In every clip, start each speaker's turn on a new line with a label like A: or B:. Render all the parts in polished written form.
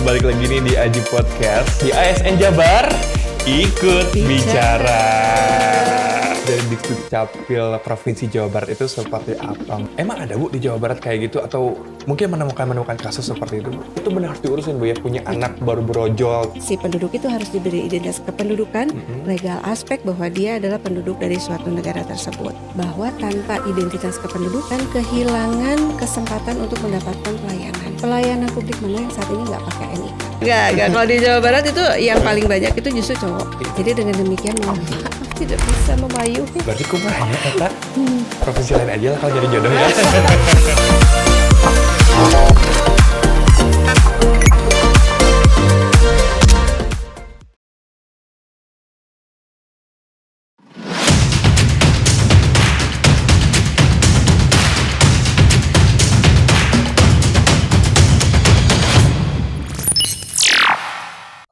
A: balik lagi nih di Aji Podcast di ASN Jabar, ikut bicara. Dari Dikduk Capil Provinsi Jawa Barat itu seperti apa? Emang ada Bu di Jawa Barat kayak gitu atau mungkin menemukan kasus seperti itu? Itu benar harus diurusin Bu ya, punya anak baru berojol.
B: Si penduduk itu harus diberi identitas kependudukan, legal aspek bahwa dia adalah penduduk dari suatu negara tersebut. Bahwa tanpa identitas kependudukan, kehilangan kesempatan untuk mendapatkan pelayanan. Pelayanan publik mana yang saat ini nggak pakai NIK? Nggak. Kalau di Jawa Barat itu yang paling banyak itu justru cowok. Jadi dengan demikian mohon maaf tidak bisa memayungi.
A: Berarti kumaha Eta? Profesi lain aja lah kalau jadi jodoh ya.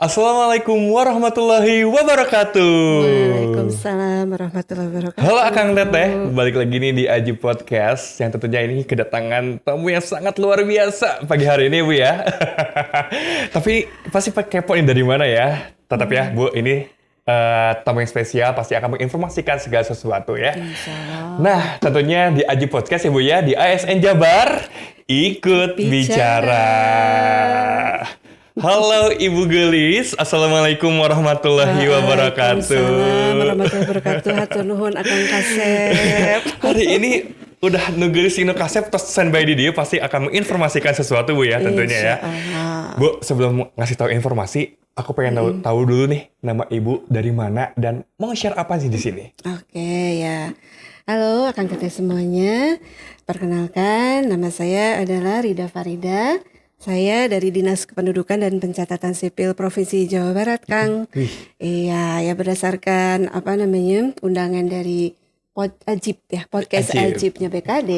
A: Assalamualaikum warahmatullahi wabarakatuh.
B: Waalaikumsalam warahmatullahi wabarakatuh.
A: Halo Akang Teteh, balik lagi nih di Aji Podcast yang tentunya ini kedatangan tamu yang sangat luar biasa pagi hari ini Bu ya. Tapi pasti kepo ini dari mana ya? Tetap ya Bu, ini tamu yang spesial pasti akan menginformasikan segala sesuatu ya.
B: Insyaallah.
A: Nah tentunya di Aji Podcast ya Bu ya, di ASN Jabar, ikut bicara. Halo Ibu Gelis, Assalamualaikum warahmatullahi wabarakatuh.
B: Waalaikumsalam warahmatullahi wabarakatuh. Hatur nuhun Akang Kasep.
A: Hari ini udah nugelis Ino Kasep terus standby di dia pasti akan menginformasikan sesuatu Bu ya tentunya ya. Bu, sebelum ngasih tahu informasi, aku pengen tahu dulu nih nama Ibu dari mana dan mau share apa sih di sini?
B: Oke ya. Halo Akang Teteh semuanya. Perkenalkan, nama saya adalah Rida Farida. Saya dari Dinas Kependudukan dan Pencatatan Sipil Provinsi Jawa Barat, Kang. Iya, ya berdasarkan undangan dari podcast Ajibnya BKD.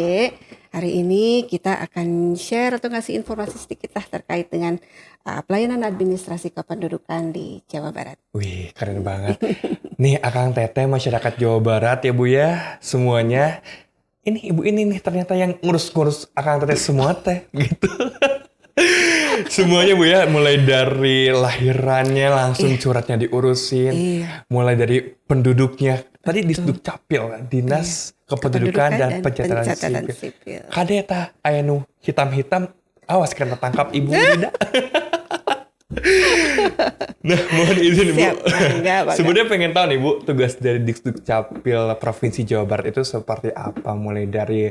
B: Hari ini kita akan share atau ngasih informasi sedikit lah terkait dengan pelayanan administrasi kependudukan di Jawa Barat.
A: Wih, keren banget. Nih Akang Teteh masyarakat Jawa Barat ya Bu ya, semuanya. Ini Ibu ini nih ternyata yang ngurus-ngurus Akang Teteh semua teh gitu. Semuanya Bu ya, mulai dari lahirannya langsung curatnya diurusin, mulai dari penduduknya. Tadi di Dikduk Capil, Dinas Kependudukan dan Pencatatan Sipil. Kadeta anu hitam-hitam, awas kena tangkap Ibu Rida. Nah, mohon izin Bu. Sebenarnya pengen tahu nih Bu, tugas dari Dikduk Capil Provinsi Jawa Barat itu seperti apa? Mulai dari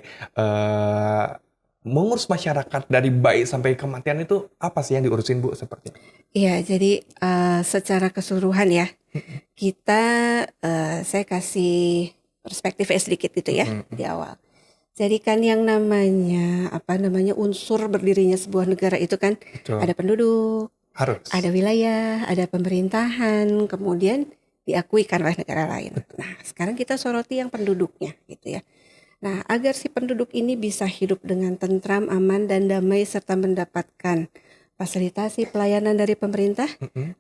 A: mengurus masyarakat dari bayi sampai kematian itu apa sih yang diurusin Bu sepertinya?
B: Iya, jadi secara keseluruhan ya, saya kasih perspektifnya sedikit gitu ya di awal. Jadi kan yang namanya unsur berdirinya sebuah negara itu kan ada penduduk, ada wilayah, ada pemerintahan, kemudian diakui kan oleh negara lain. Nah, sekarang kita soroti yang penduduknya gitu ya. Nah, agar si penduduk ini bisa hidup dengan tentram, aman, dan damai serta mendapatkan fasilitasi pelayanan dari pemerintah,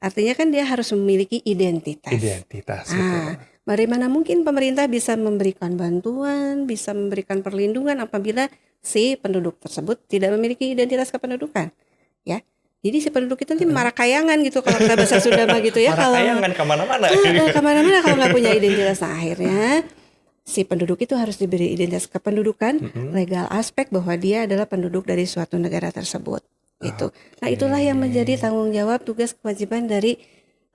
B: artinya kan dia harus memiliki identitas. Bagaimana mungkin pemerintah bisa memberikan bantuan, bisa memberikan perlindungan apabila si penduduk tersebut tidak memiliki identitas kependudukan, ya. Jadi si penduduk itu nanti marakayangan gitu kalau kita bahasa Sunda mah gitu ya.
A: Marakayangan kemana-mana.
B: Kemana-mana kalau nggak punya identitas. Nah, akhirnya si penduduk itu harus diberi identitas kependudukan, legal aspek bahwa dia adalah penduduk dari suatu negara tersebut. Gitu. Nah, itulah yang menjadi tanggung jawab tugas kewajiban dari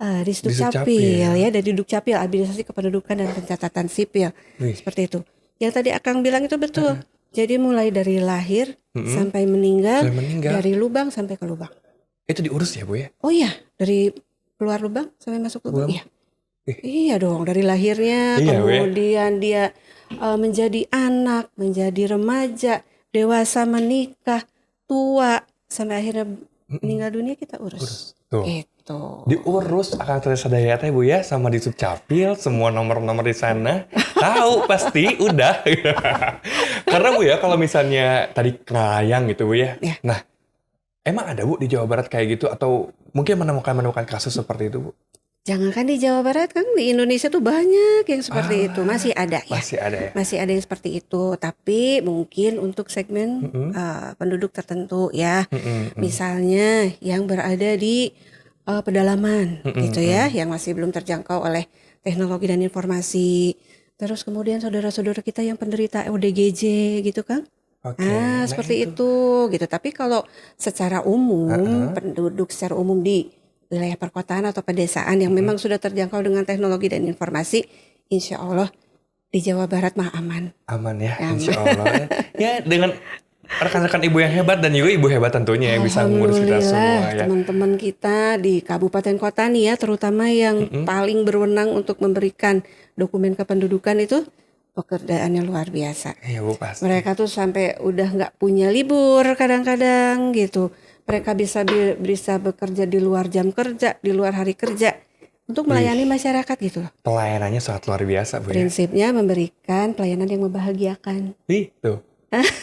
B: Dikduk Capil ya, dari Dikduk Capil Administrasi Kependudukan dan Pencatatan Sipil. Seperti itu. Yang tadi Akang bilang itu betul. Jadi mulai dari lahir sampai meninggal, dari lubang sampai ke lubang.
A: Itu diurus ya Bu ya?
B: Oh iya, dari keluar lubang sampai masuk lubang. Iya. Iya dong, dari lahirnya, kemudian dia menjadi anak, menjadi remaja, dewasa, menikah, tua, sampai akhirnya meninggal dunia kita urus. Gitu.
A: Diurus Akang Teteh sadaya teh Bu ya, sama Dikduk Capil, semua nomor-nomor di sana. Tahu pasti udah. Karena Bu ya, kalau misalnya tadi ngelayang gitu Bu ya. Nah, emang ada Bu di Jawa Barat kayak gitu atau mungkin menemukan kasus seperti itu Bu?
B: Jangankan di Jawa Barat, kan di Indonesia tuh banyak yang seperti itu. Masih ada ya.
A: Masih ada ya.
B: Masih ada yang seperti itu. Tapi mungkin untuk segmen penduduk tertentu ya. Misalnya yang berada di pedalaman gitu ya, yang masih belum terjangkau oleh teknologi dan informasi. Terus kemudian saudara-saudara kita yang penderita ODGJ gitu kan. Nah, seperti itu gitu. Tapi kalau secara umum, penduduk secara umum di wilayah perkotaan atau pedesaan yang memang sudah terjangkau dengan teknologi dan informasi, insya Allah di Jawa Barat mah aman.
A: Aman ya, insya Allah. Ya dengan rekan-rekan ibu yang hebat dan juga ibu hebat tentunya yang bisa mengurus kita semua ya.
B: Teman-teman kita di kabupaten kota nih ya, terutama yang paling berwenang untuk memberikan dokumen kependudukan itu pekerjaannya luar biasa.
A: Iya Bu, pasti.
B: Mereka tuh sampai udah nggak punya libur kadang-kadang gitu. Mereka bisa bekerja di luar jam kerja, di luar hari kerja untuk melayani masyarakat gitu loh.
A: Pelayanannya sangat luar biasa Bu.
B: Prinsipnya memberikan pelayanan yang membahagiakan.
A: Tuh.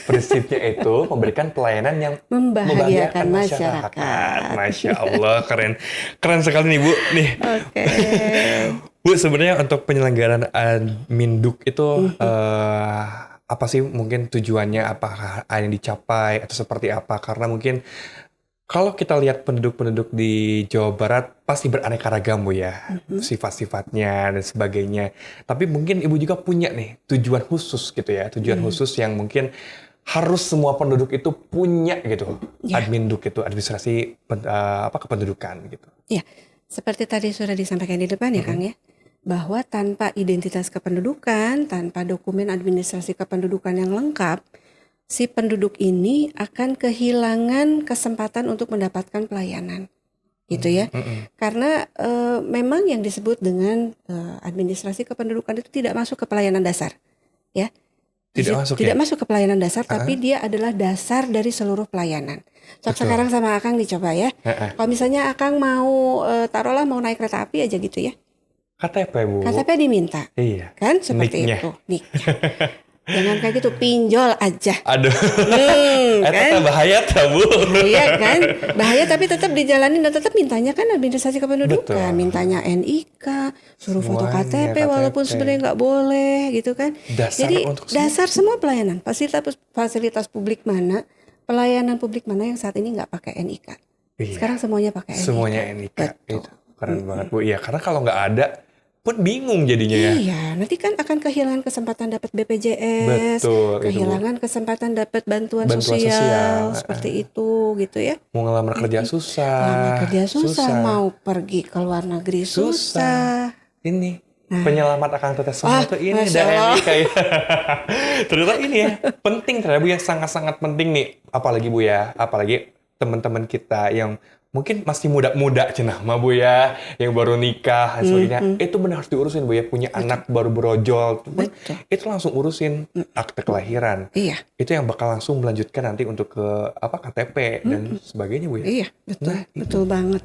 A: Prinsipnya itu memberikan pelayanan yang membahagiakan masyarakat. Masya Allah, keren sekali nih Bu. Nih.
B: Oke.
A: Bu, sebenarnya untuk penyelenggaraan Adminduk itu apa sih mungkin tujuannya, apakah yang dicapai atau seperti apa? Karena mungkin kalau kita lihat penduduk-penduduk di Jawa Barat pasti beraneka ragam Bu ya, sifat-sifatnya dan sebagainya. Tapi mungkin Ibu juga punya nih tujuan khusus gitu ya, tujuan khusus yang mungkin harus semua penduduk itu punya gitu. Adminduk itu administrasi kependudukan gitu.
B: Ya, seperti tadi sudah disampaikan di depan ya Kang ya, bahwa tanpa identitas kependudukan, tanpa dokumen administrasi kependudukan yang lengkap, si penduduk ini akan kehilangan kesempatan untuk mendapatkan pelayanan, gitu ya. Karena memang yang disebut dengan administrasi kependudukan itu tidak masuk ke pelayanan dasar, ya. Tidak masuk ke pelayanan dasar, tapi dia adalah dasar dari seluruh pelayanan. Sekarang sama Akang dicoba ya. Kalau misalnya Akang mau taruhlah mau naik kereta api aja gitu ya.
A: KTP Bu.
B: KTP diminta.
A: Iya.
B: Kan seperti itu. Jangan kayak gitu, pinjol aja.
A: Aduh.
B: Kan?
A: Bahaya tuh Bu.
B: Iya kan? Bahaya tapi tetap dijalanin dan tetap mintanya kan administrasi kependudukan.
A: Betul.
B: Mintanya NIK, suruh foto
A: Semuanya
B: KTP walaupun sebenarnya nggak boleh gitu kan. Jadi dasar semua pelayanan. Fasilitas publik mana, pelayanan publik mana yang saat ini nggak pakai NIK. Sekarang semuanya pakai NIK.
A: Semuanya NIK. Itu keren banget Bu. Iya, karena kalau nggak ada pun bingung jadinya ya.
B: Iya, nanti kan akan kehilangan kesempatan dapat BPJS, kehilangan kesempatan dapat bantuan sosial seperti itu gitu ya.
A: Mau ngelamar kerja susah.
B: Mau pergi ke luar negeri susah.
A: Ini penyelamat akan tetes semua tuh ini dari kayak. Ternyata ini ya penting ternyata Bu ya, sangat-sangat penting nih. Apalagi Bu ya, apalagi teman-teman kita yang mungkin masih muda-muda cenah mah Bu ya, yang baru nikah dan sebagainya. Itu benar harus diurusin Bu ya, punya anak baru berojol. Itu langsung urusin akte kelahiran.
B: Iya.
A: Itu yang bakal langsung melanjutkan nanti untuk ke KTP dan sebagainya Bu ya.
B: Iya, betul. Betul banget.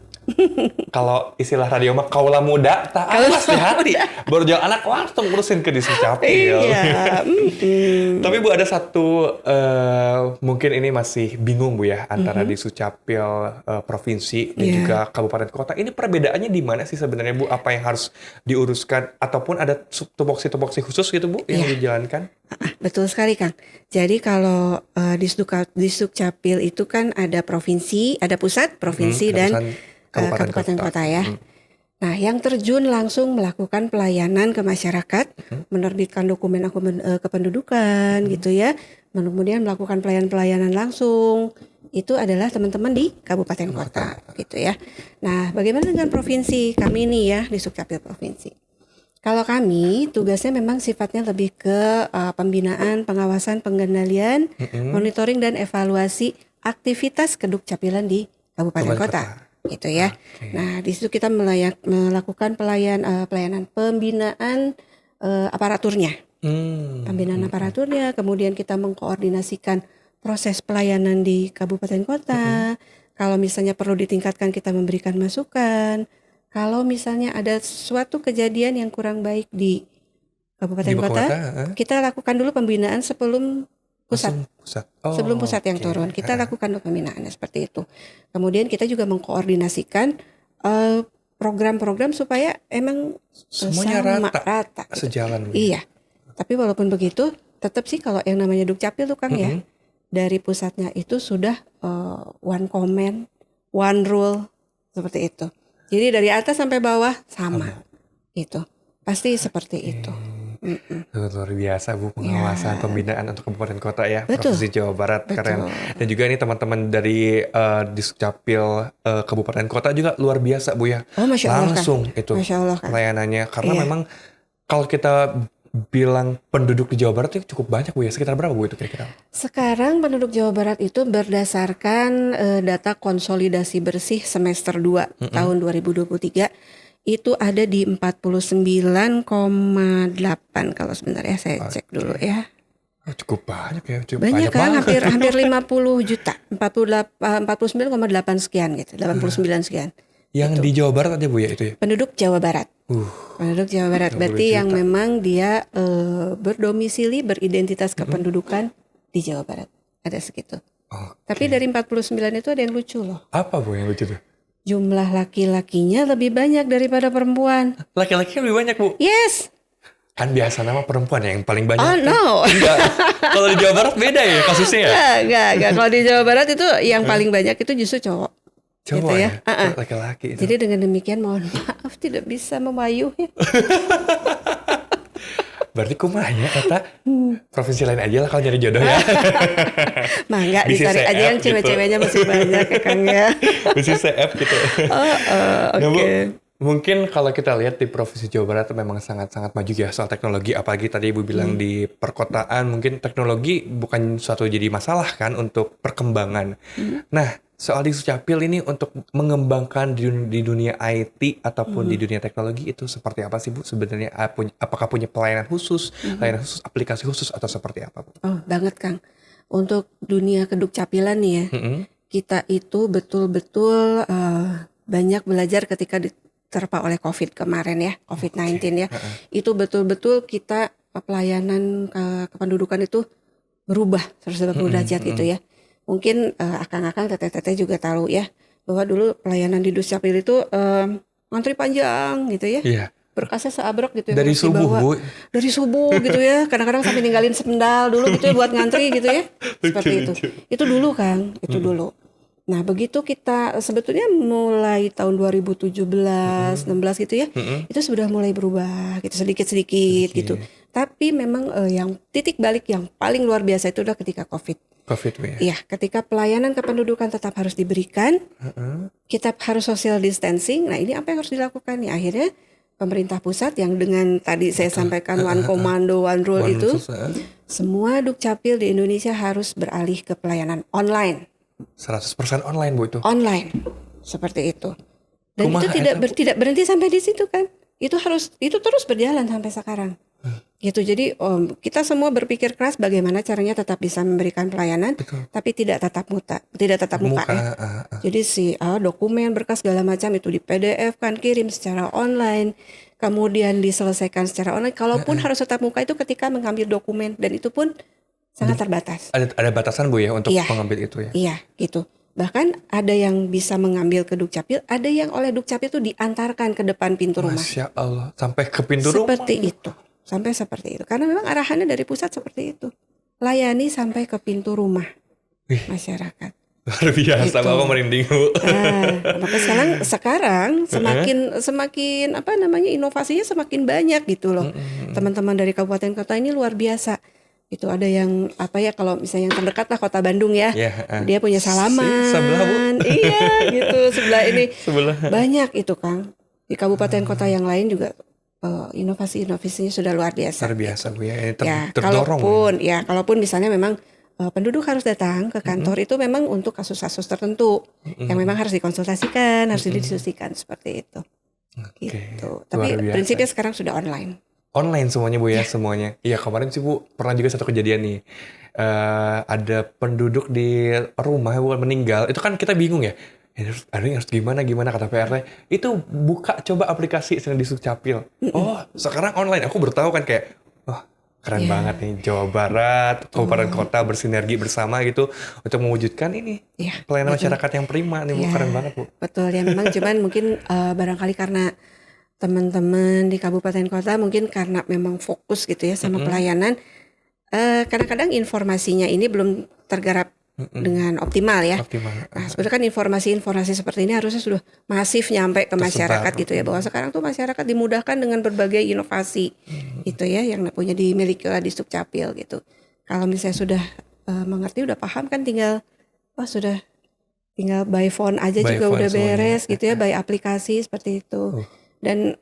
A: Kalau istilah radio mah kaula muda, tak awas di hati. Berjual anak langsung urusin ke Disdukcapil.
B: Iya.
A: Tapi Bu ada satu, mungkin ini masih bingung Bu ya, antara Disdukcapil provinsi dan juga kabupaten kota. Ini perbedaannya di mana sih sebenarnya Bu? Apa yang harus diuruskan? Ataupun ada tupoksi-tupoksi khusus gitu Bu yang dijalankan?
B: Betul sekali Kang. Jadi kalau Disdukcapil itu kan ada provinsi, ada pusat, provinsi dan kabupaten kota ya. Nah, yang terjun langsung melakukan pelayanan ke masyarakat, menerbitkan dokumen kependudukan gitu ya, kemudian melakukan pelayanan langsung, itu adalah teman-teman di kabupaten kota gitu ya. Nah, bagaimana dengan provinsi? Kami nih ya di Sukcapil provinsi. Kalau kami tugasnya memang sifatnya lebih ke pembinaan, pengawasan, pengendalian, monitoring dan evaluasi aktivitas kedukcapilan di kabupaten kota. Gitu ya. Nah, di situ kita melakukan pelayanan pembinaan aparaturnya. Pembinaan aparaturnya, kemudian kita mengkoordinasikan proses pelayanan di kabupaten kota. Kalau misalnya perlu ditingkatkan, kita memberikan masukan. Kalau misalnya ada suatu kejadian yang kurang baik di kabupaten kota, kita lakukan dulu pembinaan sebelum pusat. Sebelum pusat yang turun, kita lakukan pembinaannya seperti itu. Kemudian kita juga mengkoordinasikan program-program supaya emang
A: semuanya
B: rata gitu.
A: Sejalan.
B: Iya. Tapi walaupun begitu, tetap sih kalau yang namanya Dukcapil tuh Kang ya, dari pusatnya itu sudah one comment, one rule seperti itu. Jadi dari atas sampai bawah sama. Itu pasti seperti itu.
A: Luar biasa Bu, pengawasan pembinaan untuk kabupaten kota ya.
B: Betul.
A: Provinsi Jawa Barat. Keren. Dan juga ini teman-teman dari Dukcapil kabupaten kota juga luar biasa Bu ya.
B: Masya Allah,
A: langsung
B: kan?
A: itu
B: Masya Allah, kan?
A: pelayanannya karena memang kalau kita bilang penduduk di Jawa Barat itu cukup banyak Bu ya. Sekitar berapa Bu itu kira-kira?
B: Sekarang penduduk Jawa Barat itu berdasarkan data konsolidasi bersih semester 2 tahun 2023 itu ada di 49,8 kalau sebentar ya saya cek dulu ya.
A: Cukup banyak ya.
B: Banyak kan, hampir 50 juta. 49,8 sekian gitu, 89 sekian.
A: Yang
B: gitu.
A: di Jawa Barat aja Bu ya itu ya?
B: Penduduk Jawa Barat. Penduduk Jawa Barat berarti yang memang dia berdomisili, beridentitas kependudukan di Jawa Barat. Ada segitu. Tapi dari 49 itu ada yang lucu loh.
A: Apa Bu yang lucu tuh?
B: Jumlah laki-lakinya lebih banyak daripada perempuan.
A: Laki-lakinya lebih banyak Bu?
B: Yes.
A: Kan biasa nama perempuan yang paling banyak.
B: Oh no.
A: Enggak. Kalau di Jawa Barat beda ya kasusnya ya?
B: Enggak. Kalau di Jawa Barat itu yang paling banyak itu justru cowok.
A: Cowok
B: gitu ya.
A: Laki-laki itu.
B: Jadi dengan demikian mohon maaf tidak bisa memayuh ya.
A: Berarti kumanya kata provinsi lain aja lah kalau nyari jodoh ya.
B: Mangga dicari aja yang cewek-ceweknya masih banyak ya Kang ya.
A: Bisa CF gitu.
B: Oke.
A: Mungkin kalau kita lihat di Provinsi Jawa Barat memang sangat-sangat maju ya soal teknologi. Apalagi tadi Ibu bilang di perkotaan mungkin teknologi bukan suatu jadi masalah kan untuk perkembangan. Nah soal di Dukcapil ini untuk mengembangkan di dunia IT ataupun di dunia teknologi itu seperti apa sih Bu? Sebenarnya apakah punya pelayanan khusus, aplikasi khusus atau seperti apa Bu?
B: Oh banget Kang. Untuk dunia kedukcapilan nih ya, kita itu betul-betul banyak belajar ketika diterpa oleh COVID kemarin ya, COVID-19 ya. Itu betul-betul kita pelayanan kependudukan itu berubah 180 derajat gitu ya. Mungkin akang-akang teteh-teteh juga tahu ya bahwa dulu pelayanan di Dukcapil itu ngantri panjang gitu ya.
A: Iya.
B: Berkasnya seabrek gitu ya.
A: Dari subuh Bu.
B: Dari subuh gitu ya. Kadang-kadang sampai ninggalin sendal dulu gitu ya buat ngantri gitu ya. Seperti itu. Itu dulu Kang, itu dulu. Nah begitu kita sebetulnya mulai tahun 2017, 16 gitu ya. Itu sudah mulai berubah gitu sedikit-sedikit gitu. Tapi memang yang titik balik yang paling luar biasa itu udah ketika COVID
A: ya?
B: Iya, ketika pelayanan kependudukan tetap harus diberikan, kita harus social distancing. Nah ini apa yang harus dilakukan nih? Akhirnya pemerintah pusat yang dengan tadi saya sampaikan one komando, one rule itu, semua Dukcapil di Indonesia harus beralih ke pelayanan online.
A: 100% online Bu itu?
B: Online, seperti itu. Dan itu tidak berhenti sampai di situ kan? Itu terus berjalan sampai sekarang. Gitu. Jadi kita semua berpikir keras bagaimana caranya tetap bisa memberikan pelayanan, tapi tidak tatap muka ya. Jadi dokumen berkas segala macam itu di PDF kan kirim secara online, kemudian diselesaikan secara online. Kalaupun harus tatap muka itu ketika mengambil dokumen dan itu pun sangat terbatas.
A: Ada batasan Bu ya untuk mengambil itu ya?
B: Iya gitu. Bahkan ada yang bisa mengambil ke Dukcapil, ada yang oleh Dukcapil itu diantarkan ke depan pintu rumah.
A: Masya Allah, sampai ke pintu rumah.
B: Seperti itu. Sampai seperti itu. Karena memang arahannya dari pusat seperti itu. Layani sampai ke pintu rumah masyarakat.
A: Luar biasa, gitu. Bapak merinding Bu.
B: Maka sekarang semakin inovasinya semakin banyak gitu loh. Teman-teman dari kabupaten kota ini luar biasa. Itu ada yang kalau misalnya yang terdekat lah Kota Bandung ya. Dia punya salaman.
A: Sebelah Bu.
B: Iya gitu, sebelah ini. Banyak itu Kang. Di kabupaten kota yang lain juga inovasi-inovasinya sudah luar biasa.
A: Luar biasa Bu ya.
B: Terdorong. Kalaupun misalnya memang penduduk harus datang ke kantor itu memang untuk kasus-kasus tertentu yang memang harus dikonsultasikan, harus didiskusikan seperti itu. Gitu. Tapi prinsipnya sekarang sudah online.
A: Online semuanya Bu ya, semuanya. Iya kemarin sih Bu pernah juga satu kejadian nih. Ada penduduk di rumah Bu meninggal. Itu kan kita bingung ya. Harus gimana kata PRT. Itu buka coba aplikasi di Dukcapil. Oh sekarang online. Aku baru tahu kan kayak Keren banget nih, Jawa Barat, kabupaten kota bersinergi bersama gitu untuk mewujudkan ini pelayanan masyarakat yang prima nih Bu, keren banget Bu.
B: Betul ya, memang cuman mungkin barangkali karena teman-teman di kabupaten kota mungkin karena memang fokus gitu ya sama pelayanan, kadang-kadang informasinya ini belum tergarap dengan optimal ya. Nah, sebetulnya kan informasi-informasi seperti ini harusnya sudah masif nyampe ke masyarakat gitu ya, bahwa sekarang tuh masyarakat dimudahkan dengan berbagai inovasi gitu ya yang punya dimiliki oleh Disdukcapil gitu. Kalau misalnya sudah mengerti, udah paham kan tinggal by phone aja by juga phone udah beres semuanya. Gitu ya, by aplikasi seperti itu. Dan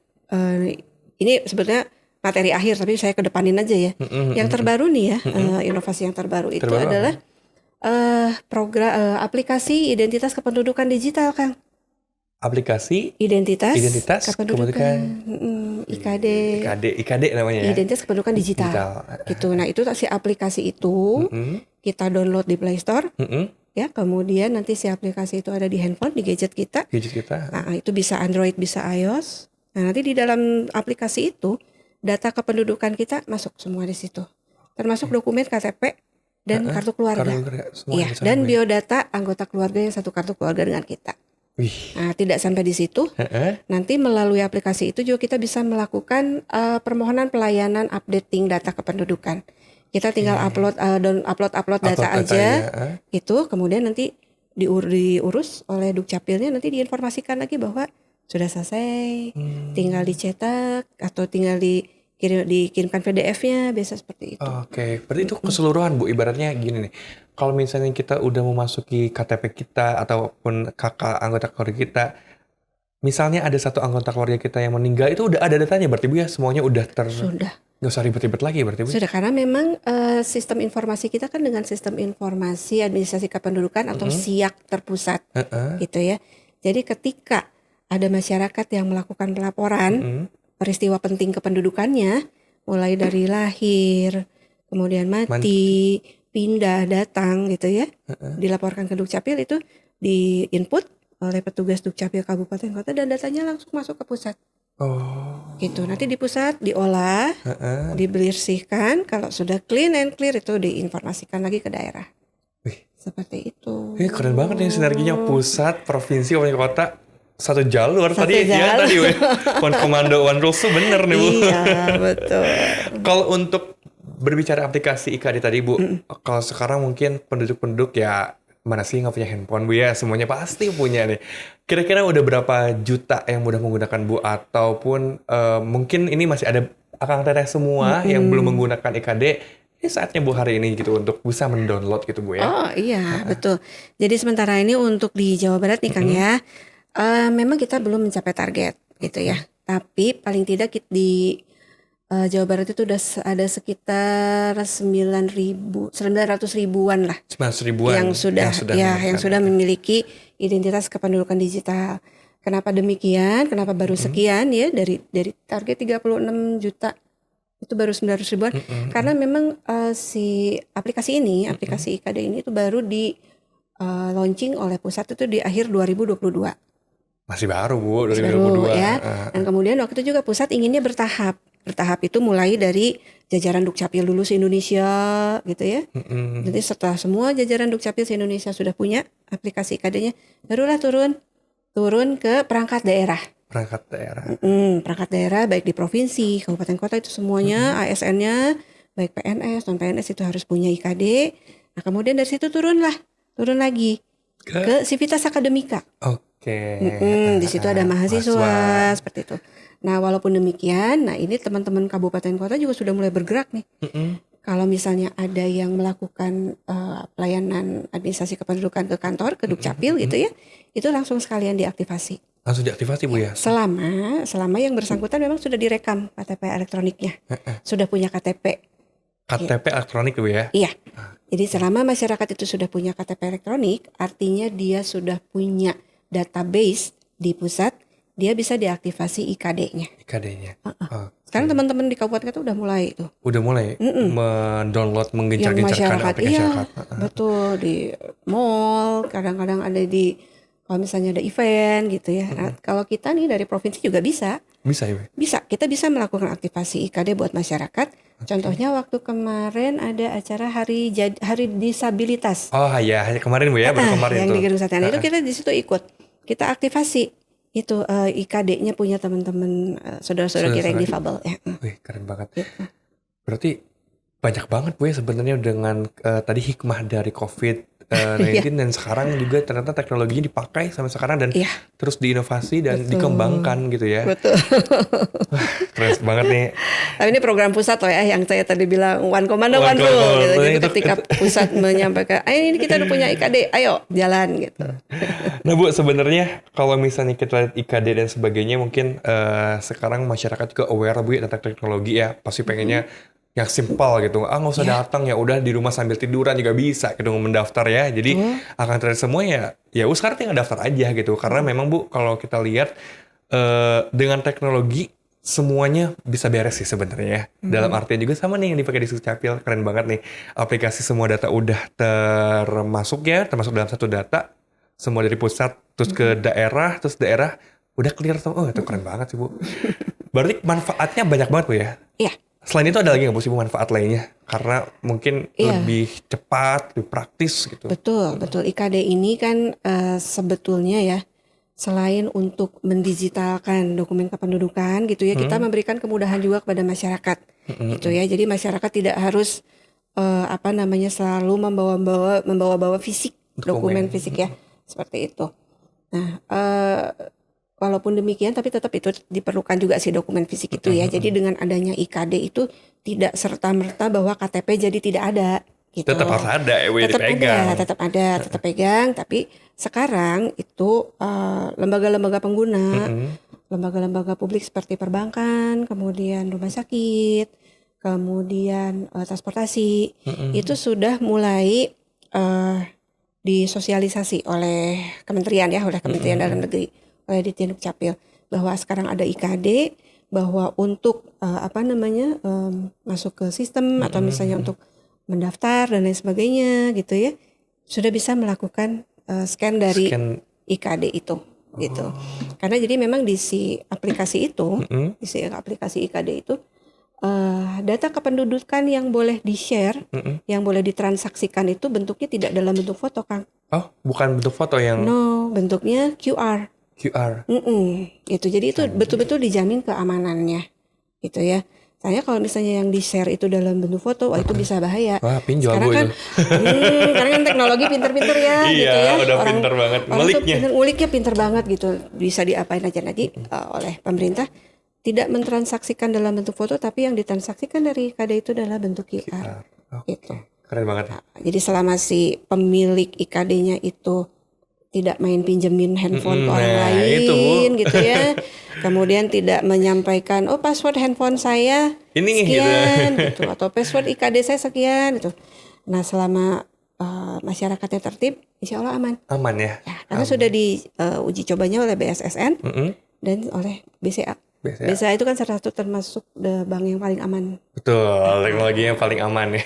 B: ini sebetulnya materi akhir tapi saya kedepanin aja ya. Yang terbaru nih ya, inovasi yang terbaru itu adalah program aplikasi identitas kependudukan digital, Kang.
A: Aplikasi
B: identitas kependudukan
A: IKD namanya ya.
B: Identitas kependudukan digital. Gitu. Nah, itu si aplikasi itu kita download di Play Store. Ya, kemudian nanti si aplikasi itu ada di handphone, di gadget kita. Nah, itu bisa Android, bisa iOS. Nah, nanti di dalam aplikasi itu data kependudukan kita masuk semua di situ. Termasuk dokumen KTP dan kartu keluarga. Iya, dan biodata anggota keluarga yang satu kartu keluarga dengan kita. Nah, tidak sampai di situ. Nanti melalui aplikasi itu juga kita bisa melakukan permohonan pelayanan updating data kependudukan. Kita tinggal upload data aja, gitu. Kemudian nanti diurus oleh Dukcapilnya, nanti diinformasikan lagi bahwa sudah selesai, tinggal dicetak atau tinggal dikirimkan PDF-nya, biasa seperti itu.
A: Oke, berarti itu keseluruhan Bu, ibaratnya gini nih. Kalau misalnya kita udah memasuki KTP kita ataupun kakak anggota keluarga kita, misalnya ada satu anggota keluarga kita yang meninggal, itu udah ada datanya berarti Bu ya? Semuanya udah
B: Sudah.
A: Nggak usah ribet-ribet lagi berarti Bu?
B: Sudah, karena memang sistem informasi kita kan dengan sistem informasi administrasi kependudukan atau SIAK terpusat, gitu ya. Jadi ketika ada masyarakat yang melakukan pelaporan peristiwa penting kependudukannya, mulai dari lahir, kemudian mati, pindah, datang gitu ya, dilaporkan ke Dukcapil, itu di-input oleh petugas Dukcapil kabupaten kota dan datanya langsung masuk ke pusat. Gitu. Nanti di pusat diolah, dibersihkan, kalau sudah clean and clear itu diinformasikan lagi ke daerah. Seperti itu.
A: Keren banget nih sinerginya pusat, provinsi, kabupaten kota. Satu jalur tadi One Commando One Rules tuh bener nih Bu.
B: Iya, betul.
A: Kalau untuk berbicara aplikasi IKD tadi Bu, kalau sekarang mungkin penduduk-penduduk ya mana sih nggak punya handphone Bu ya, semuanya pasti punya nih. Kira-kira udah berapa juta yang udah menggunakan Bu, ataupun mungkin ini masih ada akang teteh semua yang belum menggunakan IKD. Ini saatnya Bu hari ini gitu untuk bisa mendownload gitu Bu ya.
B: Oh iya, betul. Jadi sementara ini untuk di Jawa Barat nih Kang ya, memang kita belum mencapai target gitu ya. Tapi paling tidak di Jawa Barat itu udah ada sekitar 900 ribuan lah.
A: 900 ribuan
B: yang sudah memiliki identitas kependudukan digital. Kenapa demikian? Kenapa baru sekian ya dari target 36 juta itu baru 900 ribuan? Karena memang si aplikasi IKD ini itu baru di launching oleh pusat itu di akhir 2022.
A: Masih baru Bu, 2022
B: ya. Dan kemudian waktu itu juga pusat inginnya bertahap itu mulai dari jajaran Dukcapil dulu se-Indonesia gitu ya. Jadi setelah semua jajaran Dukcapil se-Indonesia sudah punya aplikasi IKD-nya, barulah turun ke perangkat daerah. Perangkat daerah baik di provinsi, kabupaten kota itu semuanya ASN-nya baik PNS, non PNS itu harus punya IKD. Nah, kemudian dari situ turun lagi ke Civitas Akademika. Di situ ada mahasiswa seperti itu. Nah, walaupun demikian, ini teman-teman kabupaten kota juga sudah mulai bergerak nih. Kalau misalnya ada yang melakukan pelayanan administrasi kependudukan ke kantor, ke Dukcapil gitu ya, itu langsung sekalian diaktifasi.
A: Langsung diaktifasi Bu ya?
B: Selama yang bersangkutan memang sudah direkam KTP elektroniknya, sudah punya KTP.
A: Elektronik Bu ya?
B: Iya. Jadi selama masyarakat itu sudah punya KTP elektronik, artinya dia sudah punya database di pusat, dia bisa diaktifasi IKD-nya. Sekarang teman-teman di kabupaten itu udah mulai tuh.
A: Udah mulai mendownload, menggencar-gencarkan aplikasi masyarakat.
B: Betul, di mall, kadang-kadang ada kalau misalnya ada event gitu ya. Nah, kalau kita nih dari provinsi juga bisa.
A: Bisa ya?
B: Bisa, kita bisa melakukan aktivasi IKD buat masyarakat. Contohnya waktu kemarin ada acara hari disabilitas.
A: Oh ya, kemarin Bu ya, baru kemarin
B: yang
A: tuh.
B: di Gedung Sate itu kita di situ ikut. Kita aktivasi itu IKD-nya punya teman-teman saudara-saudara kita yang difabel ya.
A: Wih, keren banget.
B: Gitu.
A: Berarti banyak banget Bu ya sebenarnya dengan tadi hikmah dari COVID-19 dan sekarang juga ternyata teknologinya dipakai sampai sekarang dan terus diinovasi dan dikembangkan gitu ya.
B: Betul.
A: Wah, keren banget nih.
B: Tapi ini program pusat loh ya, yang saya tadi bilang one commando one rule gitu. Jadi ketika pusat menyampaikan, ini kita udah punya IKD, ayo jalan gitu.
A: Nah Bu, sebenarnya kalau misalnya kita lihat IKD dan sebagainya, mungkin sekarang masyarakat juga aware Bu ya tentang teknologi ya, pasti pengennya yang simpel gitu, nggak usah datang, ya udah di rumah sambil tiduran juga bisa gitu mendaftar ya. Jadi akan terjadi semua ya sekarang tinggal daftar aja gitu. Karena memang Bu, kalau kita lihat dengan teknologi semuanya bisa beres sih sebenarnya ya. Dalam artian juga sama nih yang dipakai di Dukcapil, keren banget nih. Aplikasi semua data udah termasuk dalam satu data, semua dari pusat terus ke daerah, terus daerah udah clear tuh. Oh, itu keren banget sih Bu. Berarti manfaatnya banyak banget Bu ya?
B: Iya.
A: Selain itu ada lagi nggak Bu sih manfaat lainnya? Karena mungkin lebih cepat, lebih praktis gitu.
B: Betul. IKD ini kan sebetulnya ya, selain untuk mendigitalkan dokumen kependudukan gitu ya, kita memberikan kemudahan juga kepada masyarakat gitu ya. Jadi masyarakat tidak harus selalu membawa fisik, dokumen fisik ya, seperti itu. Nah, walaupun demikian, tapi tetap itu diperlukan juga sih dokumen fisik itu ya. Jadi dengan adanya IKD itu tidak serta-merta bahwa KTP jadi tidak ada. Gitu.
A: Tetap harus ada,
B: tetap pegang. Tapi sekarang itu lembaga-lembaga pengguna, lembaga-lembaga publik seperti perbankan, kemudian rumah sakit, kemudian transportasi, itu sudah mulai disosialisasi oleh Kementerian Dalam Negeri. Oleh Ditjen Dukcapil bahwa sekarang ada IKD, bahwa untuk masuk ke sistem atau misalnya untuk mendaftar dan lain sebagainya gitu ya, sudah bisa melakukan scan dari IKD itu gitu. Karena jadi memang di si aplikasi itu, di si aplikasi IKD itu data kependudukan yang boleh di-share, yang boleh ditransaksikan itu bentuknya tidak dalam bentuk foto, Kang.
A: Oh, bukan bentuk foto yang...
B: No, bentuknya QR. Gitu. Jadi itu betul-betul dijamin keamanannya, gitu ya. Saya kalau misalnya yang di-share itu dalam bentuk foto, wah itu bisa bahaya.
A: Wah, pinjol
B: sekarang
A: Bu
B: kan, sekarang kan teknologi pinter-pinter ya, gitu ya.
A: Udah pinter banget.
B: Nguliknya pinter banget gitu, bisa diapain aja nanti oleh pemerintah. Tidak mentransaksikan dalam bentuk foto, tapi yang ditransaksikan dari IKD itu adalah bentuk QR. Gitu.
A: Keren banget.
B: Nah, jadi selama si pemilik IKD-nya itu tidak main pinjemin handphone ke orang lain gitu ya. Kemudian tidak menyampaikan, password handphone saya sekian gitu. Atau password IKD saya sekian gitu. Nah selama masyarakatnya tertib, insya Allah aman.
A: Aman ya?
B: Karena sudah diuji cobanya oleh BSSN dan oleh BCA. BCA itu kan salah satu termasuk bank yang paling aman.
A: Betul, teknologi yang paling aman ya.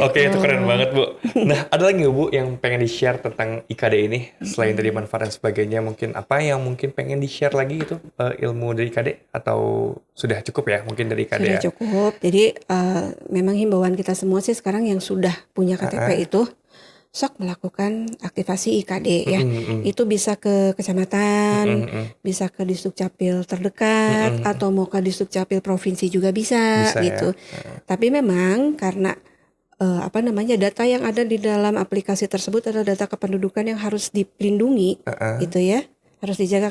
A: Oke, itu keren banget Bu. Nah, ada lagi nggak Bu yang pengen di-share tentang IKD ini? Selain dari manfaat dan sebagainya, mungkin apa yang mungkin pengen di-share lagi itu ilmu dari IKD? Atau sudah cukup ya mungkin dari IKD?
B: Sudah cukup, jadi memang himbauan kita semua sih sekarang yang sudah punya KTP itu sok melakukan aktivasi IKD ya. Itu bisa ke kecamatan, bisa ke Disdukcapil terdekat, atau mau ke Disdukcapil provinsi juga bisa gitu. Ya. Tapi memang karena data yang ada di dalam aplikasi tersebut adalah data kependudukan yang harus dilindungi gitu ya. Harus dijaga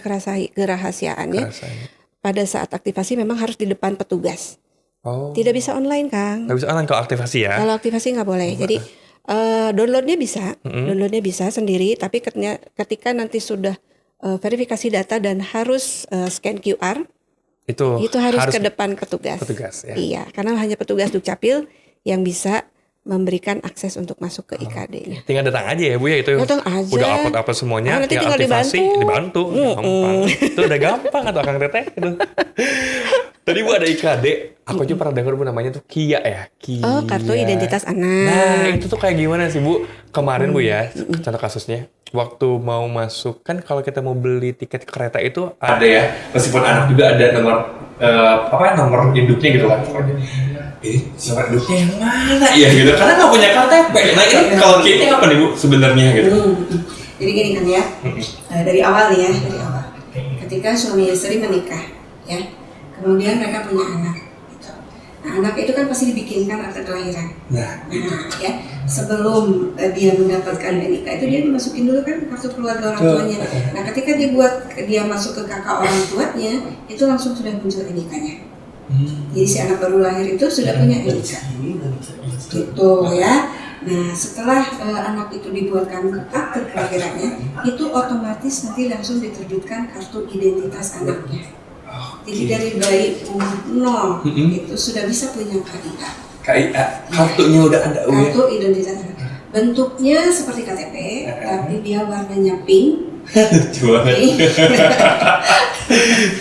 B: kerahasiaannya. Pada saat aktivasi memang harus di depan petugas. Tidak bisa online, Kang.
A: Nggak bisa online kalau aktivasi ya? Kalau
B: aktivasi nggak boleh. Jadi downloadnya bisa sendiri, tapi ketika nanti sudah verifikasi data dan harus scan QR, itu harus ke depan petugas ya? Iya, karena hanya petugas Dukcapil yang bisa memberikan akses untuk masuk ke IKD-nya.
A: Tinggal datang aja ya Bu ya, itu
B: datang aja.
A: Udah upload semuanya,
B: nanti tinggal
A: aktivasi, dibantu. Gampang. Itu udah gampang atau Kang Teteh gitu. Tadi Bu ada IKD, aku aja pernah dengar Bu namanya tuh KIA ya. KIA.
B: Oh, kartu identitas anak.
A: Nah, itu tuh kayak gimana sih Bu? Kemarin Bu ya, contoh kasusnya. Waktu mau masuk, kan kalau kita mau beli tiket kereta itu ada ya, meskipun anak juga ada nomor nomor induknya gitu kan. Ini nomor induknya yang mana ya gitu, karena nggak punya KTP. Nah ini kalau KIA apa nih Bu sebenarnya gitu?
B: Jadi gini kan ya, dari awal nih ya, dari awal. Ketika suami istri menikah, ya, kemudian mereka punya anak. Gitu. Nah, anak itu kan pasti dibikinkan akte kelahiran. Nah, ya, sebelum dia mendapatkan NIK itu dia dimasukin dulu kan kartu keluarga orang tuanya. Nah, ketika dia masuk ke kakak orang tuanya, itu langsung sudah muncul NIK-nya. Jadi si anak baru lahir itu sudah punya NIK. Gitu ya. Nah, setelah anak itu dibuatkan akte kelahirannya, itu otomatis nanti langsung diterbitkan kartu identitas anaknya. Jadi dari bayi umur 0 itu sudah bisa punya KIA.
A: KIA, kartunya udah ada.
B: Kartu identitas anak. Bentuknya seperti KTP, tapi dia warnanya pink.
A: Coba.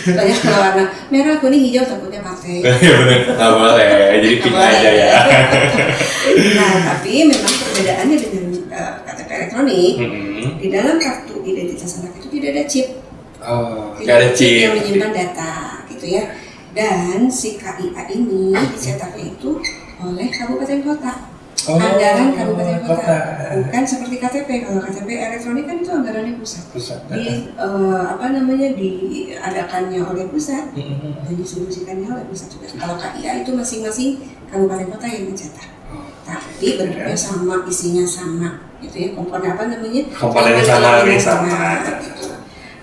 B: Banyak warna merah, kuning, hijau, takutnya partai.
A: Iya benar, nggak boleh. Jadi pink aja ya.
B: Nah, tapi memang perbedaannya dengan KTP elektronik, di dalam kartu identitas anak itu tidak ada chip.
A: Tidak ada chip
B: yang menyimpan data, gitu ya. Dan si KIA ini dicetaknya itu oleh kabupaten kota. Anggaran kabupaten kota, bukan seperti KTP. Kalau KTP elektronik kan itu anggarannya pusat. Diadakannya oleh pusat dan distribusikannya oleh pusat juga. Kalau KIA itu masing-masing kabupaten kota yang mencetak. Tapi bentuknya sama, isinya sama, gitu ya. Komponennya sama. Gitu.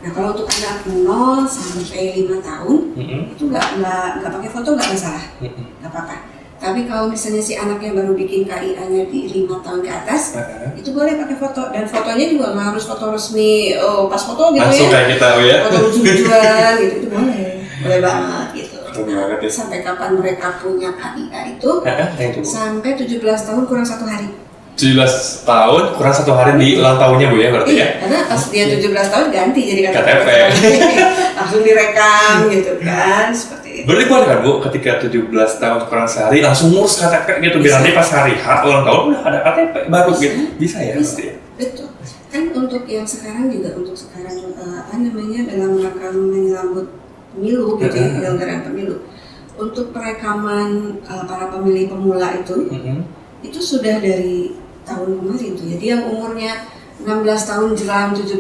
B: Nah, kalau untuk anak 0 sampai 5 tahun itu nggak pakai foto nggak masalah, nggak apa-apa. Tapi kalau misalnya si anaknya baru bikin KIA-nya di 5 tahun ke atas, itu boleh pakai foto. Dan fotonya juga nggak harus foto resmi, pas foto gitu
A: langsung
B: ya.
A: Kayak kita ya.
B: Foto lucu-lucuan gitu, itu boleh banget gitu.
A: Ya.
B: Sampai kapan mereka punya KIA itu? Sampai 17 tahun kurang 1 hari.
A: 17 tahun kurang 1 hari di ulang tahunnya Bu ya berarti ya?
B: Karena pas dia 17 tahun ganti jadi
A: KTP.
B: Langsung direkam gitu kan, seperti itu.
A: Berarti boleh kan Bu ketika 17 tahun kurang sehari langsung ngurus KTP gitu, biar nanti pas hari H ulang tahun udah ada KTP baru gitu. Bisa ya?
B: Bisa. Betul. Kan untuk yang sekarang juga dalam rangka menyambut pemilu gitu ya, penyelenggaraan pemilu. Untuk perekaman para pemilih pemula itu sudah dari tahun kemarin tuh. Jadi yang umurnya 16 tahun jelang 17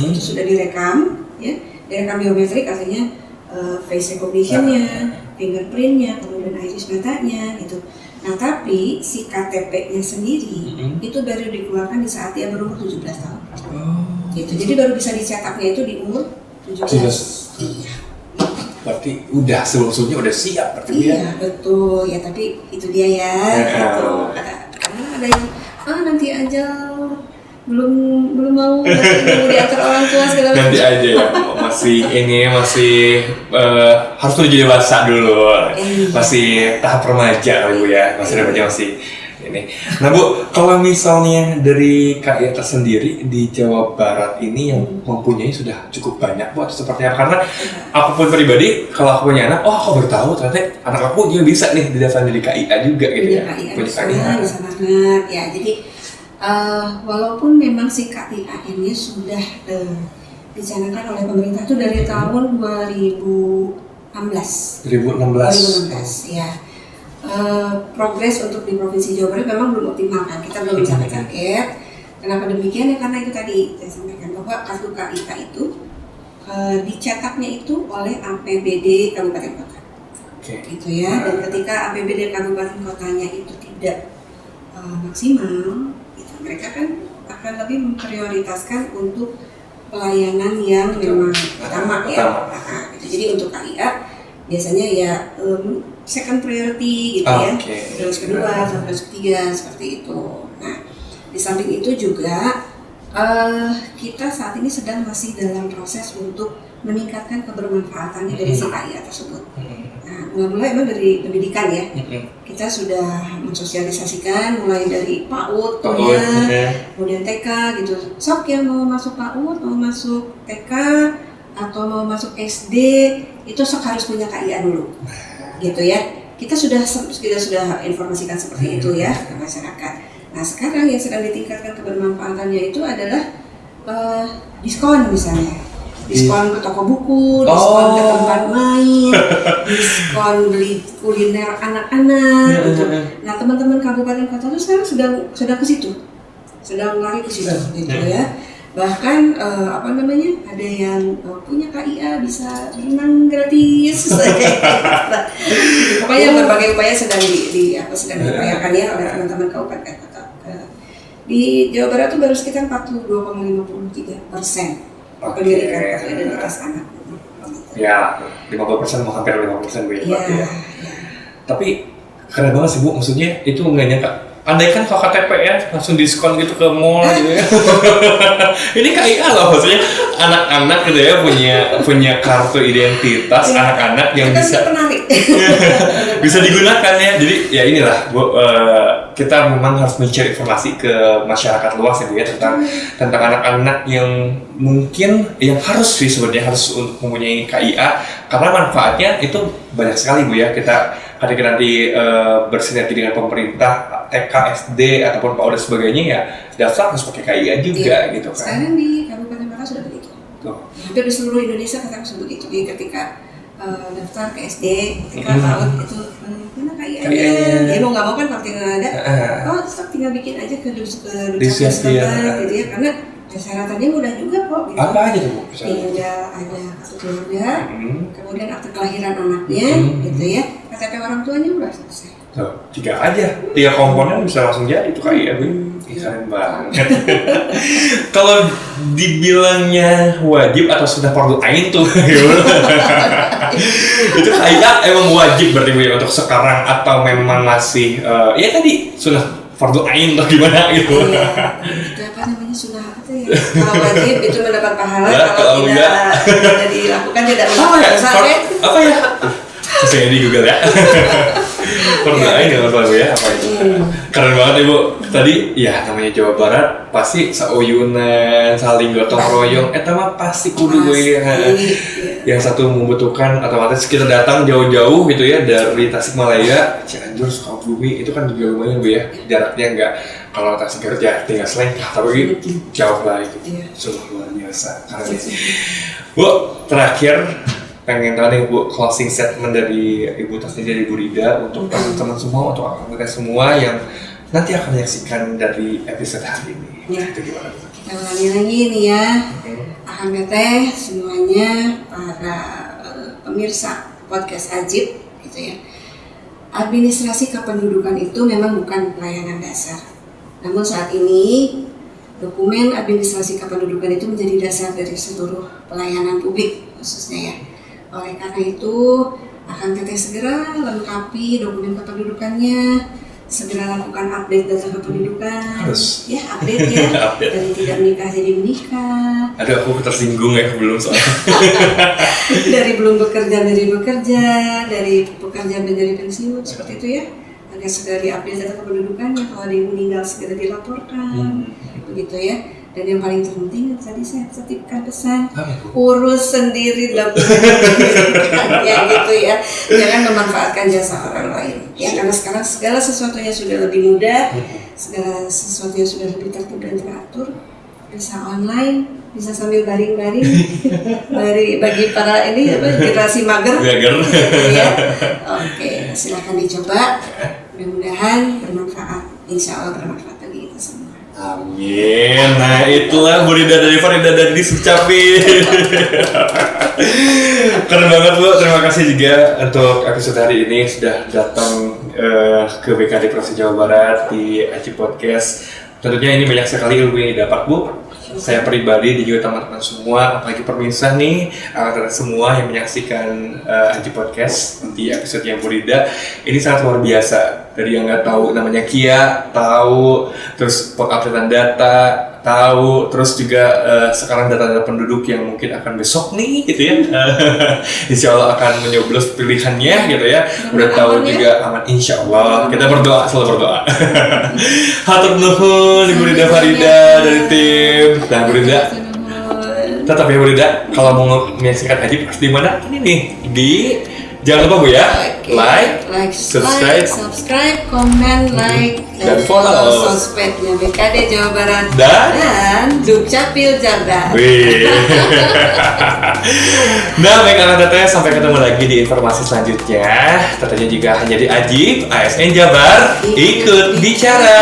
B: itu sudah direkam ya. Direkam biometrik artinya face recognition-nya, fingerprint-nya, kemudian iris matanya gitu. Nah, tapi si KTP-nya sendiri itu baru dikeluarkan di saat dia berumur 17 tahun. Gitu. Jadi baru bisa dicetaknya itu di umur 17. Iya.
A: Berarti udah sebelumnya udah siap berarti ya?
B: Iya, betul. Ya, tapi itu dia ya. Gitu. Karena ada yang nanti aja belum mau diantar orang tua segala macam.
A: Nanti aja ya, masih harus menuju dewasa dulu, masih tahap remaja Bu ya, masih remaja masih ini. Nah Bu, kalau misalnya dari KIA tersendiri di Jawa Barat ini yang mempunyai sudah cukup banyak Bu, seperti apa? Karena aku pun pribadi kalau aku punya anak, aku baru tahu ternyata anak aku juga bisa nih didaftar di KIA juga gitu ya.
B: Punya KIA bisa banget ya. Jadi walaupun memang si KIA ini sudah dicanangkan oleh pemerintah itu dari tahun 2016 ya. Progres untuk di Provinsi Jawa Barat memang belum optimal kan, kita belum mencapai target. Kenapa demikian ya? Karena itu tadi saya sampaikan bahwa kartu KIA itu dicetaknya itu oleh APBD Kabupaten Kota, gitu ya. Dan ketika APBD Kabupaten Kotanya itu tidak maksimal, gitu, mereka kan akan lebih memprioritaskan untuk pelayanan yang memang utama ya. Gitu. Jadi untuk KIA biasanya ya second priority gitu ya, terus kedua, terus ketiga seperti itu. Nah, di samping itu juga kita saat ini sedang masih dalam proses untuk meningkatkan kebermanfaatannya dari si KIA tersebut. Nah, mulai emang dari pendidikan ya, kita sudah mensosialisasikan mulai dari PAUD, kemudian TK gitu. Sok yang mau masuk PAUD, mau masuk TK atau mau masuk SD itu harus punya KIA dulu, gitu ya. Kita sudah informasikan seperti itu ya ke masyarakat. Nah sekarang yang sedang ditingkatkan kebermanfaatannya itu adalah diskon misalnya, diskon ke toko buku, diskon ke tempat main, diskon beli kuliner anak-anak. Nah teman-teman kabupaten kota itu sekarang sedang ke situ, sedang lari ke situ, gitu ya. Bahkan ada yang punya KIA bisa renang gratis. Pokoknya berbagai upaya sedang diupayakan ya oleh teman-teman kabupaten kota. Di Jawa Barat itu baru sekitar 42,53% pendidikan identitas anak.
A: Ya, 50% mau hampir 50% Bu ya. Tapi keren banget sih Bu, maksudnya itu nggak nyangka. Andai kan kalau KTP ya langsung diskon gitu ke mall gitu ya. Ini KIA loh, maksudnya anak-anak gitu ya punya kartu identitas anak-anak yang bisa digunakan ya. Jadi ya inilah Bu, kita memang harus mencari informasi ke masyarakat luas ya tentang anak-anak yang mungkin yang harus sih sebenarnya harus untuk mempunyai KIA karena manfaatnya itu banyak sekali Bu ya. Kita ketika nanti bersinergi dengan pemerintah TK, SD ataupun PAUD dan sebagainya ya daftar harus pakai KIA juga gitu kan.
B: Sekarang di Kabupaten Kota sudah begitu. Hampir di seluruh Indonesia kita harus begitu. Jadi ketika daftar ke SD, ketika PAUD itu mana KIA-nya? Dia mau nggak mau kan kalau tinggal ada, tinggal bikin aja ke dukcapil gitu ya, karena persyaratannya mudah juga kok. Gitu.
A: Apa aja tuh Bu?
B: Tinggal ada kartu keluarga, kemudian akte kelahiran anaknya, gitu ya, KTP orang tuanya udah selesai.
A: Tuh, 3 komponen bisa langsung jadi tuh KIA Bu. Keren banget. Kalau dibilangnya wajib atau sudah fardu ain tuh, itu KIA emang wajib berarti Bu ya untuk sekarang atau memang masih ya tadi sudah fardu ain atau gimana gitu?
B: Itu apa namanya sunnah apa tuh ya? Kalau wajib itu mendapat pahala, kalau tidak dilakukan tidak mendapat dosa.
A: Apa ya? Saya di Google ya. Fardu ain ya Bu ya, apa itu? Keren banget Ibu. Tadi ya namanya Jawa Barat pasti sauyunan, saling gotong royong. Mah pasti kudu gue yang satu membutuhkan otomatis kita datang jauh-jauh gitu ya dari Tasikmalaya, Cianjur, Sukabumi itu kan juga lumayan Bu ya. Jaraknya enggak kalau Tasikmalaya tinggal selengkah tapi jauh lah itu. Sungguh luar biasa. Bu, terakhir pengen tahu nih Bu closing statement dari Ibu Tasnia dari Bu Rida untuk teman-teman semua, untuk akang-akang semua yang nanti akan menyaksikan dari episode hari ini.
B: Ya.
A: Itu gimana?
B: Kita ulangi lagi nih ya, akang teteh semuanya para pemirsa podcast Ajib gitu ya. Administrasi kependudukan itu memang bukan pelayanan dasar. Namun saat ini dokumen administrasi kependudukan itu menjadi dasar dari seluruh pelayanan publik khususnya ya. Oleh karena itu, akan teteh segera lengkapi dokumen kependudukannya, segera lakukan update data kependudukan.
A: Harus.
B: Ya, update ya. Dari tidak menikah jadi menikah.
A: Aduh, aku tersinggung ya belum soalnya.
B: Dari belum bekerja menjadi bekerja, dari pekerja menjadi pensiun, seperti itu ya. Agar segera diupdate data kependudukannya, kalau ada yang meninggal segera dilaporkan, begitu ya. Dan yang paling terpenting tadi saya titipkan pesan, urus sendiri ya gitu ya, jangan memanfaatkan jasa orang lain ya, karena sekarang segala sesuatunya sudah lebih mudah, segala sesuatunya sudah lebih tertib dan teratur, bisa online, bisa sambil baring-baring bagi para ini generasi mager gitu ya. Oke, silakan dicoba, mudah-mudahan bermanfaat, insya Allah bermanfaat bagi kita semua.
A: Amin. Nah itulah Bu Rida dari Farida dari Dukcapil. Keren banget Bu. Terima kasih juga untuk episode hari ini sudah datang ke BKD Provinsi Jawa Barat di Ajib Podcast. Tentunya ini banyak sekali ilmu yang didapat Bu. Saya pribadi dan juga teman-teman semua, apalagi pemirsa nih, semua yang menyaksikan Ajib Podcast di episode yang Bu Rida, ini sangat luar biasa. Dari yang nggak tahu namanya KIA, tahu, terus pengupdatean data, tahu, terus juga sekarang data-data penduduk yang mungkin akan besok nih gitu ya. Insya Allah akan menyoblos pilihannya gitu ya. Udah tahu juga aman insya Allah. Kita berdoa, selalu berdoa. Hatur nuhun Ibu Rida Farida dari tim. Dan Bu Rida, Tetap ya Bu Rida, kalau mau menyaksikan Ajib harus di mana? Ini nih, di jangan lupa Bu ya, like,
B: subscribe, komen,
A: dan follow
B: sosmednya BKD Jawa Barat
A: dan
B: Dukcapil Jabar.
A: Wih. Nah, baik anak teteh, sampai ketemu lagi di informasi selanjutnya. Tentunya juga hanya di Ajib, ASN Jabar, ikut bicara.